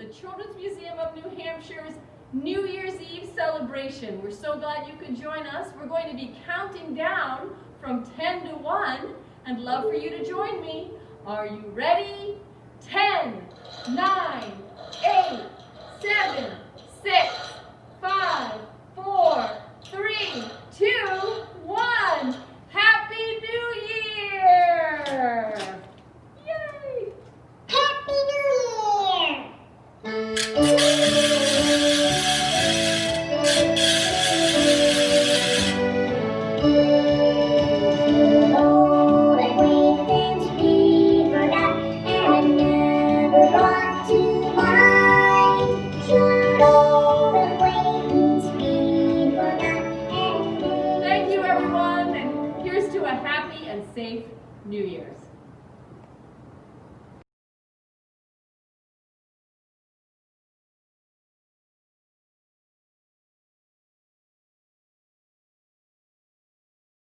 Children's Museum of New Hampshire's New Year's Eve celebration. We're so glad you could join us. We're going to be counting down from 10 to 1 and love for you to join me. Are you ready? 10, 9, 8, 7, 6, 5, 4, 3, 2, 1. Happy New Year! Yay! Happy New Year! Old acquaintance we forgot and never brought to mind. Should old acquaintance be forgot and Thank you, everyone, and here's to a happy and safe New Year's.